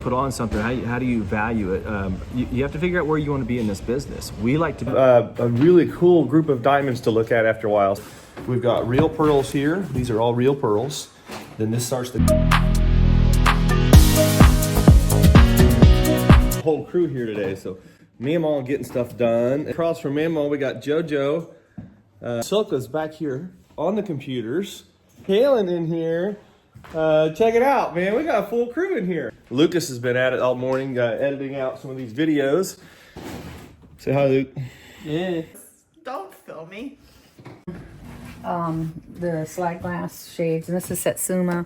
put on something, how do you value it? You have to figure out where you want to be in this business. We like to a really cool group of diamonds to look at after a while. We've got real pearls here. These are all real pearls. Then this starts the whole crew here today. So me and Mom getting stuff done. Across from me and Mom, we got JoJo. Silka's back here on the computers. Halen in here. Check it out, man. We got a full crew in here. Lucas has been at it all morning, editing out some of these videos. Say hi, Luke. Yeah. Don't film me. The slide glass shades, and this is Satsuma,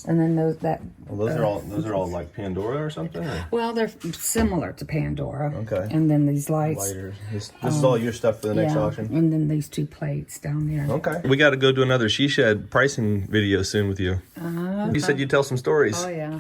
and then those Those are all like Pandora or something. Or? well, they're similar to Pandora. Okay. And then these lights. Lighters. This is all your stuff for the next auction. And then these two plates down there. Okay. We got to go do another She Shed pricing video soon with you. You said you'd tell some stories. Oh yeah.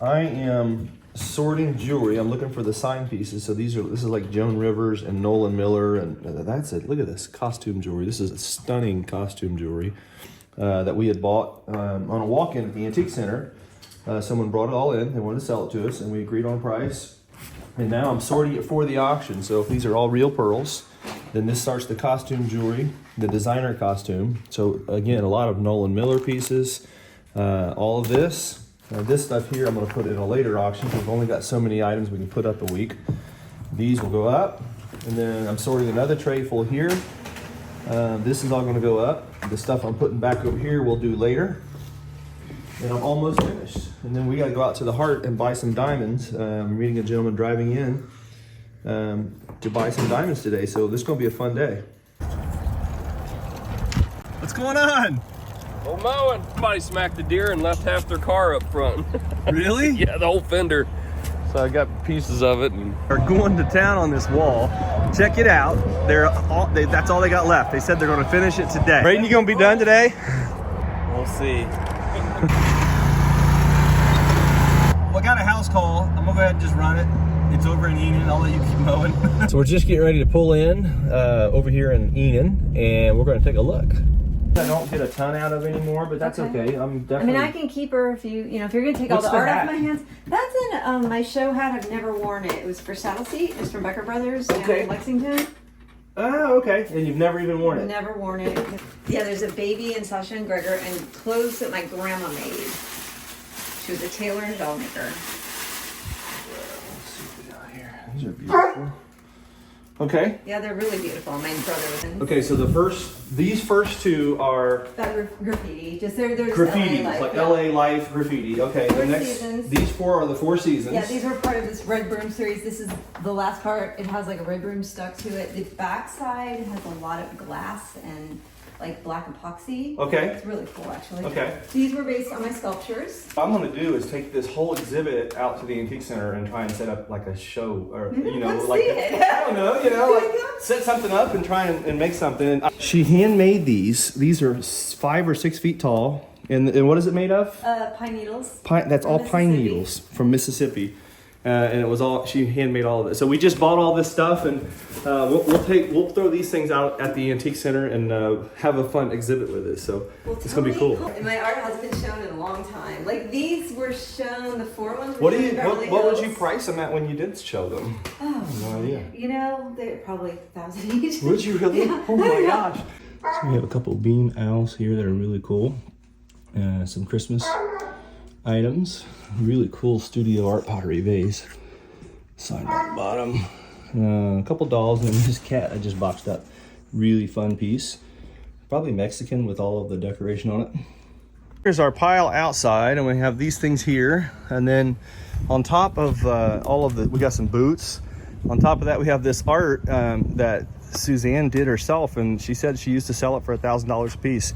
I am sorting jewelry. I'm looking for the sign pieces. So this is like Joan Rivers and Nolan Miller, and that's it. Look at this costume jewelry. This is stunning costume jewelry that we had bought on a walk-in at the antique center. Someone brought it all in. They wanted to sell it to us, and we agreed on price. And now I'm sorting it for the auction. So if these are all real pearls, then this starts the costume jewelry, the designer costume. So again, a lot of Nolan Miller pieces. All of this. This stuff here I'm going to put in a later auction because we've only got so many items we can put up a week. These will go up, and then I'm sorting another tray full here. This is all going to go up. The stuff I'm putting back over here we'll do later. And I'm almost finished. And then we got to go out to the Heart and buy some diamonds. I'm meeting a gentleman driving in to buy some diamonds today, so this is going to be a fun day. What's going on? Oh, mowing. Somebody smacked the deer and left half their car up front. Really? Yeah, the whole fender. So I got pieces of it. And They're going to town on this wall. Check it out. That's all they got left. They said they're going to finish it today. Brayden, you going to be done today? we'll see. Well, I got a house call. I'm going to go ahead and just run it. It's over in Enid. I'll let you keep mowing. So we're just getting ready to pull in over here in Enid, and we're going to take a look. I don't get a ton out of anymore, but that's okay. I'm definitely. I mean, I can keep her if you're gonna take all the art off my hands. That's in my show hat. I've never worn it. It was for Saddle Seat. It's from Becker Brothers down in Lexington. Oh, okay. And you've never even worn it? Never worn it. Yeah, there's a baby and Sasha and Gregor and clothes that my grandma made. She was a tailor and doll maker. Let's see what we got here. These are beautiful. Okay. Yeah, they're really beautiful. My brother was in. Okay, so these first two are Graffiti. Just they're graffiti, LA Life, like yeah. LA Life graffiti. Okay, Four the next seasons. these four are the Four Seasons. Yeah, these were part of this Red Broom series. This is the last part. It has like a red broom stuck to it. The back side has a lot of glass and like black epoxy. Okay. It's really cool, actually. Okay. These were based on my sculptures. What I'm gonna do is take this whole exhibit out to the antique center and try and set up like a show, or Let's like see it. I don't know, like set something up and try and make something. She handmade these. These are 5 or 6 feet tall. And what is it made of? Pine needles. That's all pine Mississippi. needles from Mississippi. And it was all, she handmade all of it. So we just bought all this stuff, and we'll throw these things out at the antique center and have a fun exhibit with it. So it's gonna be cool. And my art hasn't been shown in a long time. Like these were shown, the 4 ones. What were shown in Beverly would you Hills. price them at when you did show them? Oh, No idea. they're probably 1,000 each. Would you really? Yeah. Oh my gosh. So we have a couple of beam owls here that are really cool. Some Christmas items. Really cool studio art pottery vase. Sign on the bottom. A couple dolls and this cat I just boxed up. Really fun piece. Probably Mexican with all of the decoration on it. Here's our pile outside, and we have these things here. And then on top of we got some boots. On top of that, we have this art that Suzanne did herself, and she said she used to sell it for $1,000 a piece.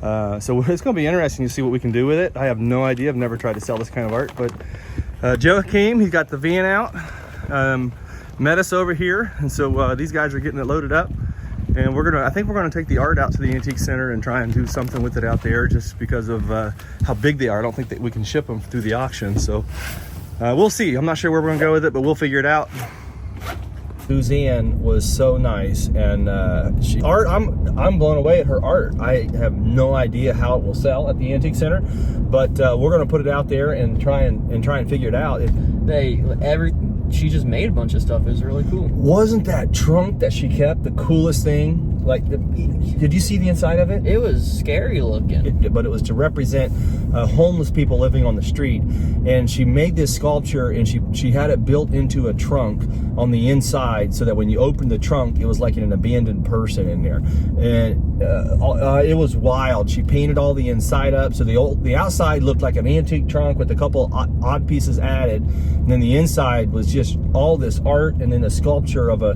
So it's going to be interesting to see what we can do with it. I have no idea. I've never tried to sell this kind of art, but Joe came, he's got the van out, met us over here, and so these guys are getting it loaded up, and I think we're gonna take the art out to the antique center and try and do something with it out there, just because of how big they are. I don't think that we can ship them through the auction, so we'll see. I'm not sure where we're gonna go with it, but we'll figure it out. Suzanne was so nice, and I'm blown away at her art. I have no idea how it will sell at the antique center, but we're gonna put it out there and try and figure it out. She just made a bunch of stuff. It was really cool. Wasn't that trunk that she kept the coolest thing? Like, did you see the inside of it? It was scary looking. But it was to represent homeless people living on the street. And she made this sculpture, and she had it built into a trunk on the inside, so that when you opened the trunk, it was like an abandoned person in there. And it was wild. She painted all the inside up, so the outside looked like an antique trunk with a couple odd pieces added, and then the inside was just all this art, and then a sculpture of a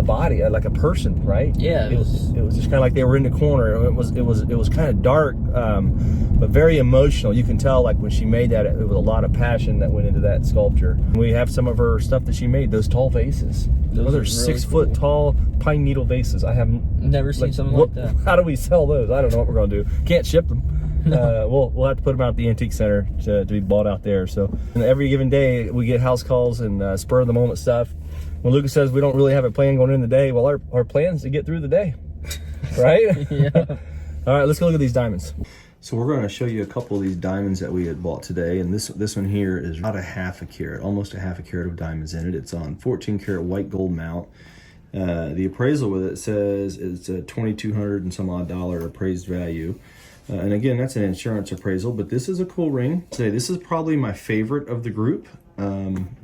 body, like a person, right? Yeah, it was just kind of like they were in the corner. It was kind of dark, but very emotional. You can tell, like, when she made that, it was a lot of passion that went into that sculpture. We have some of her stuff that she made, those tall vases. Those are really 6 foot tall pine needle vases. I haven't never seen something like that. How do we sell those? I don't know what we're gonna do. Can't ship them. We'll have to put them out at the antique center to be bought out there. So every given day we get house calls and spur of the moment stuff. When Lucas says we don't really have a plan going in the day, well, our plan's to get through the day, right? Yeah. All right, let's go look at these diamonds. So we're going to show you a couple of these diamonds that we had bought today, and this one here is about a half a carat, almost a half a carat of diamonds in it. It's on 14 karat white gold mount. The appraisal with it says it's a $2,200 and some odd appraised value. And again, that's an insurance appraisal, but this is a cool ring. This is probably my favorite of the group.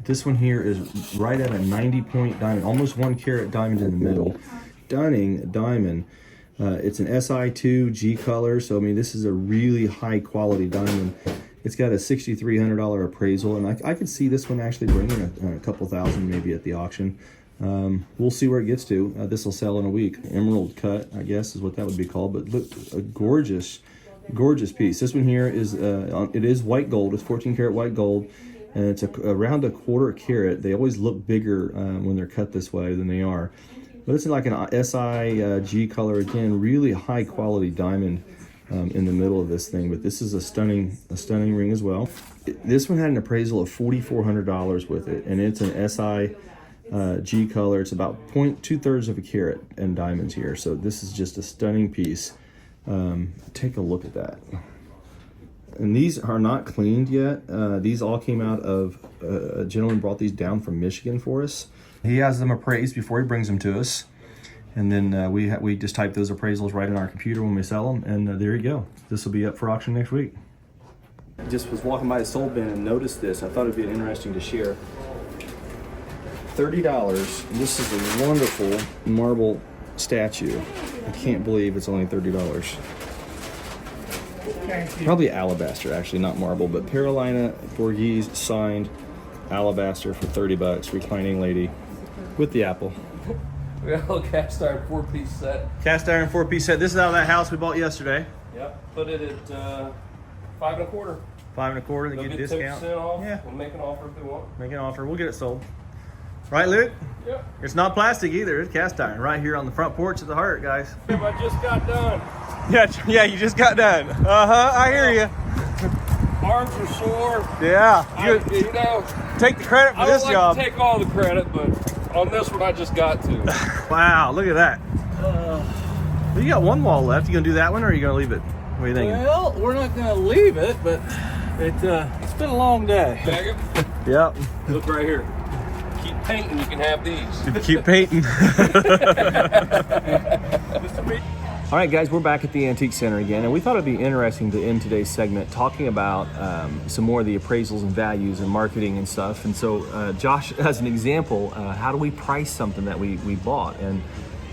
This one here is right at a 90-point diamond, almost 1 carat diamond in the middle. Stunning diamond. It's an SI2 G color, so I mean, this is a really high quality diamond. It's got a $6,300 appraisal, and I could see this one actually bringing a couple thousand maybe at the auction. We'll see where it gets to. This will sell in a week. Emerald cut, I guess, is what that would be called. But look, a gorgeous piece. This one here is it is white gold. It's 14 karat white gold, and it's around a 1/4 carat. They always look bigger when they're cut this way than they are. But it's like an SI G color again. Really high quality diamond in the middle of this thing. But this is a stunning ring as well. This one had an appraisal of $4,400 with it, and it's an SI G color. It's about 2/3 of a carat in diamonds here. So this is just a stunning piece. Take a look at that. And these are not cleaned yet. These all came out of a gentleman brought these down from Michigan for us. He has them appraised before he brings them to us, and then we just type those appraisals right in our computer when we sell them, and there you go. This will be up for auction next week. I just was walking by the soul bin and noticed this. I thought it'd be interesting to share. $30. This is a wonderful marble statue. I can't believe it's only $30. Probably alabaster, actually, not marble, but Carolina Borghese signed alabaster for $30. Reclining lady with the apple. We got a little cast iron 4-piece set. Cast iron 4-piece set. This is out of that house we bought yesterday. Yep. Put it at 5 1/4. 5 1/4. They They'll get a get discount. 10% off. Yeah. We'll make an offer if they want. Make an offer. We'll get it sold. Right, Luke? Yep. It's not plastic either. It's cast iron right here on the front porch of the Heart, guys. I just got done. Yeah, you just got done. I hear you. Arms are sore. Yeah. You know, Take the credit for I this don't like job. to take all the credit, but on this one I just got to. Wow, look at that. Well, you got one wall left. You gonna do that one, or are you gonna leave it? What are you thinking? Well, we're not going to leave it, but it's been a long day. Bag it. Yep. Look right here. Keep painting, you can have these. Keep painting. All right, guys, we're back at the Antique Center again, and we thought it'd be interesting to end today's segment talking about some more of the appraisals and values and marketing and stuff. And so, Josh, as an example, how do we price something that we bought? And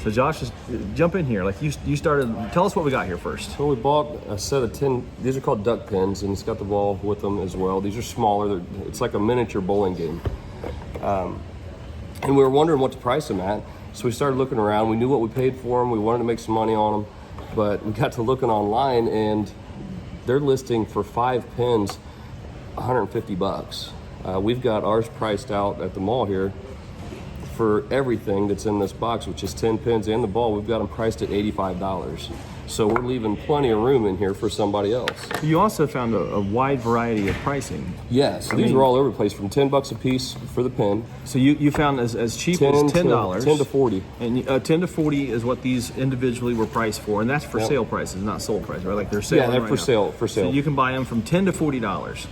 so, Josh, just jump in here. Like you started. Tell us what we got here first. So we bought a set of 10. These are called duck pins, and it's got the ball with them as well. These are smaller. It's like a miniature bowling game. And we were wondering what to price them at. So we started looking around. We knew what we paid for them. We wanted to make some money on them, but we got to looking online, and they're listing for 5 pins $150. We've got ours priced out at the mall here for everything that's in this box, which is 10 pins and the ball. We've got them priced at $85. So we're leaving plenty of room in here for somebody else. You also found a wide variety of pricing. Yes, these are all over the place, from $10 a piece for the pin. So you found as cheap as $10. 10 to 40. And 10 to 40 is what these individually were priced for, and that's for sale prices, not sold prices, right? Like they're selling. Yeah, they're right for now. sale. For sale. So you can buy them from $10 to $40,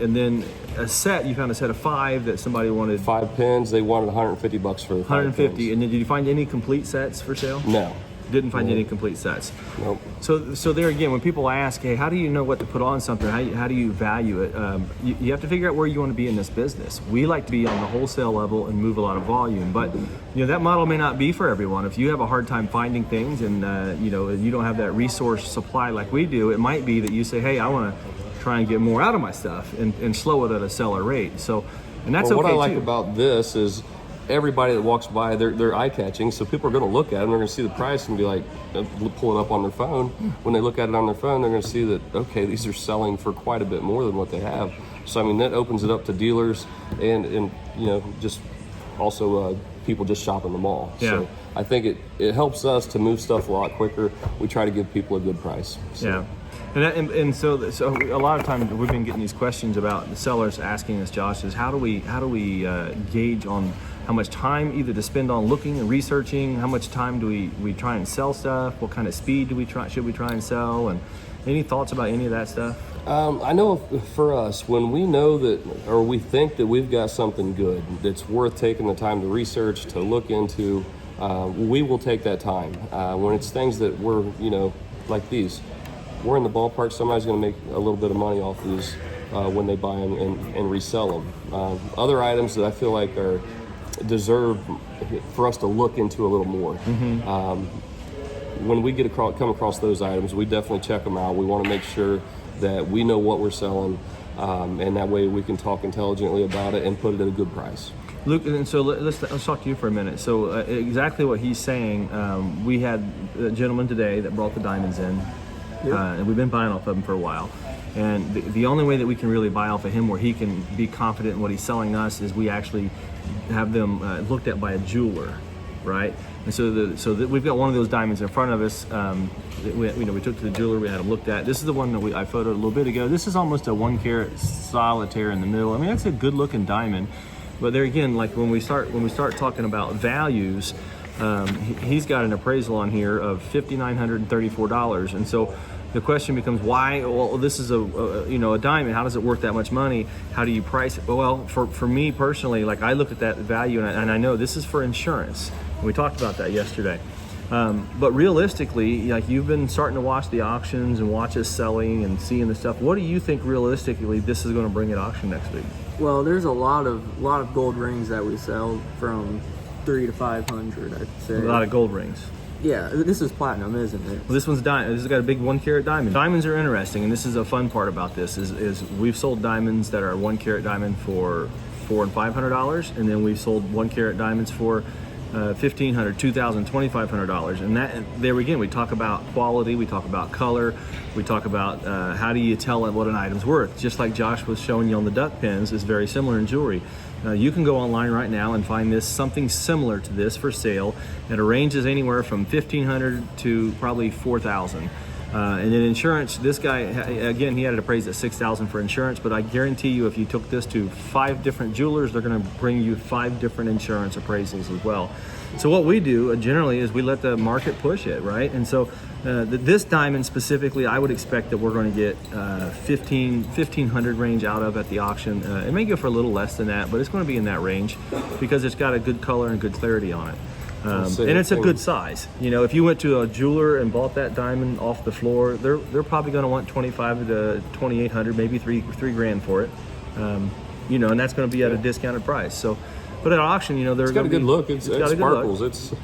and then a set. You found a set of 5 that somebody wanted. 5 pins. They wanted $150 for the 5 150. pins. And then did you find any complete sets for sale? No. Didn't find any complete sets. Nope. So there again, when people ask, hey, how do you know what to put on something? How do you value it? You have to figure out where you want to be in this business. We like to be on the wholesale level and move a lot of volume, but that model may not be for everyone. If you have a hard time finding things and you don't have that resource supply like we do, it might be that you say, hey, I want to try and get more out of my stuff and slow it at a seller rate. So, and that's well, okay what I like too. about this is everybody that walks by, they're eye-catching, so people are going to look at them, they're going to see the price and be like, pull it up on their phone. When they look at it on their phone, they're going to see that, okay, these are selling for quite a bit more than what they have. So, I mean, that opens it up to dealers and just also people just shopping the mall. Yeah. So I think it helps us to move stuff a lot quicker. We try to give people a good price. So. Yeah. And so a lot of times we've been getting these questions about the sellers asking us, Josh, is how do we gauge on how much time either to spend on looking and researching, how much time do we try and sell stuff, what kind of speed should we try and sell, and any thoughts about any of that stuff? I know for us, when we know that, or we think that we've got something good that's worth taking the time to research, to look into, we will take that time. When it's things that we're, like these, we're in the ballpark, somebody's going to make a little bit of money off these when they buy them and resell them. Other items that I feel like deserve for us to look into a little more. When we come across those items, we definitely check them out. We want to make sure that we know what we're selling, and that way we can talk intelligently about it and put it at a good price. Luke, and so let's talk to you for a minute. So exactly what he's saying, we had a gentleman today that brought the diamonds in, and we've been buying off of him for a while. And the only way that we can really buy off of him where he can be confident in what he's selling us is we actually have them looked at by a jeweler, right? And so we've got one of those diamonds in front of us. We took to the jeweler, we had them looked at. This is the one that I photoed a little bit ago. This is almost a 1 carat solitaire in the middle. I mean, that's a good looking diamond. But there again, like when we start talking about values, he's got an appraisal on here of $5,934, and so the question becomes why. Well, this is a diamond. How does it worth that much money? How do you price it? Well, for me personally, like I look at that value and I know this is for insurance. We talked about that yesterday. But realistically, like you've been starting to watch the auctions and watch us selling and seeing the stuff. What do you think realistically this is going to bring at auction next week? Well, there's a lot of gold rings that we sell from $300 to $500. I'd say A lot of gold rings. Yeah, this is platinum, isn't it? Well, this one's diamond. This has got a big 1 carat diamond. Diamonds are interesting, and this is a fun part about this. Is we've sold diamonds that are 1 carat diamond for $400 and $500, and then we've sold 1 carat diamonds for $1,500, $2,000, $2,500, and that there again we talk about quality, we talk about color, we talk about how do you tell what an item's worth. Just like Josh was showing you on the duck pins, is very similar in jewelry. You can go online right now and find something similar to this for sale. It ranges anywhere from $1,500 to probably $4,000. And in insurance, this guy, again, he had it appraised at $6,000 for insurance, but I guarantee you if you took this to 5 different jewelers, they're going to bring you 5 different insurance appraisals as well. So what we do generally is we let the market push it, right? And so this diamond specifically, I would expect that we're going to get 1,500 range out of at the auction. It may go for a little less than that, but it's going to be in that range because it's got a good color and good clarity on it. And it's a good size. If you went to a jeweler and bought that diamond off the floor, they're probably going to want $2,500 to $2,800, maybe three grand for it. And that's going to be at a discounted price. So, but at auction, they're It's got a good look. It sparkles.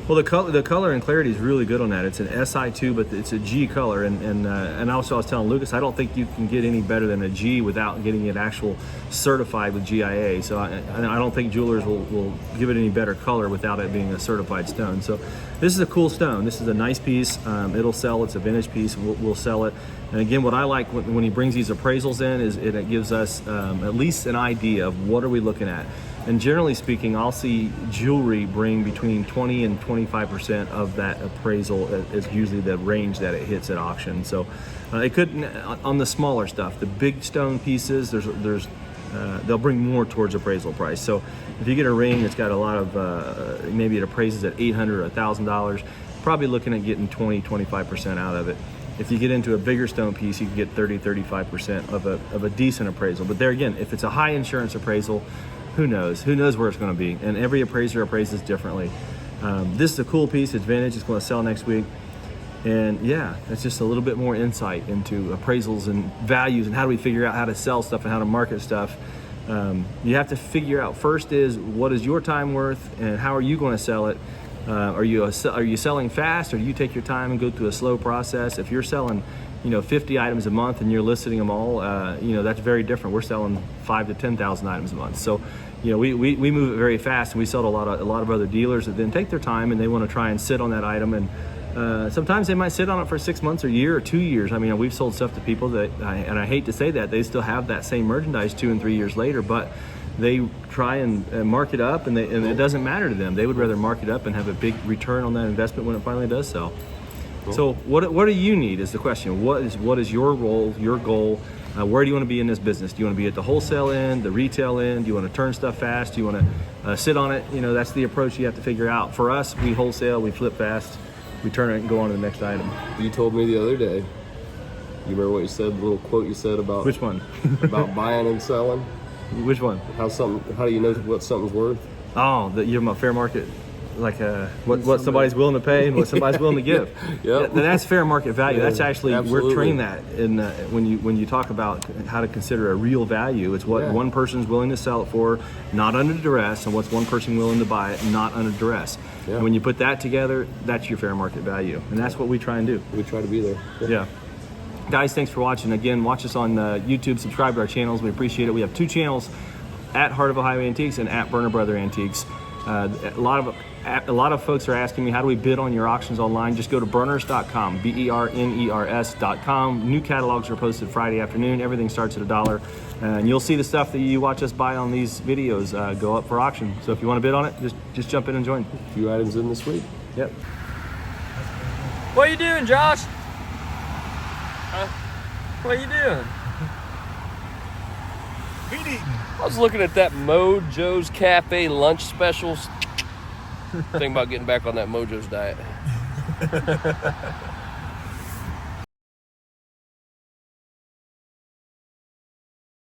Well, the color and clarity is really good on that. It's an SI2, but it's a G color, and also I was telling Lucas, I don't think you can get any better than a G without getting it actual certified with GIA. So I don't think jewelers will give it any better color without it being a certified stone. So this is a cool stone. This is a nice piece. It'll sell. It's a vintage piece. We'll sell it. And again, what I like when he brings these appraisals in is it gives us at least an idea of what are we looking at. And generally speaking, I'll see jewelry bring between 20 and 25% of that appraisal is usually the range that it hits at auction. So it could, on the smaller stuff, the big stone pieces, they'll bring more towards appraisal price. So if you get a ring that's got a lot of, maybe it appraises at $800 or $1,000, probably looking at getting 20, 25% out of it. If you get into a bigger stone piece, you can get 30, 35% of a decent appraisal. But there again, if it's a high insurance appraisal, who knows? Who knows where it's going to be? And every appraiser appraises differently. This is a cool piece. It's vintage. It's going to sell next week. And yeah, it's just a little bit more insight into appraisals and values and how do we figure out how to sell stuff and how to market stuff. You have to figure out first is what is your time worth and how are you going to sell it? Are you selling fast, or do you take your time and go through a slow process? If you're selling, 50 items a month and you're listing them all, that's very different. We're selling 5,000 to 10,000 items a month. So, we move it very fast, and we sell to a lot of other dealers that then take their time and they want to try and sit on that item. And sometimes they might sit on it for 6 months or a year or 2 years. I mean, we've sold stuff to people that, and I hate to say that, they still have that same merchandise 2 and 3 years later, but they try and mark it up, and it doesn't matter to them. They would rather mark it up and have a big return on that investment when it finally does sell. Cool. So what do you need is the question. What is your role, your goal? Where do you want to be in this business? Do you want to be at the wholesale end, the retail end? Do you want to turn stuff fast? Do you want to sit on it? That's the approach you have to figure out. For us, we wholesale, we flip fast, we turn it and go on to the next item. You told me the other day, you remember what you said, the little quote you said about... Which one? about buying and selling? Which one? How do you know what something's worth? Oh, that you're my fair market, like what somebody's willing to pay and what somebody's willing to give. Yep. That's fair market value. Yeah, that's actually absolutely. We're trained that in when you talk about how to consider a real value. It's what one person's willing to sell it for, not under duress, and what's one person willing to buy it, not under duress. Yeah. And when you put that together, that's your fair market value, and that's what we try and do. We try to be there. Yeah. Guys, thanks for watching. Again, watch us on YouTube, subscribe to our channels. We appreciate it. We have 2 channels, at Heart of Ohio Antiques and at Burner Brother Antiques. A lot of folks are asking me, how do we bid on your auctions online? Just go to burners.com, berners.com. New catalogs are posted Friday afternoon. Everything starts at $1. And you'll see the stuff that you watch us buy on these videos go up for auction. So if you want to bid on it, just jump in and join. A few items in this week. Yep. What are you doing, Josh? What are you doing? I was looking at that Mojo's Cafe lunch specials. Thinking about getting back on that Mojo's diet.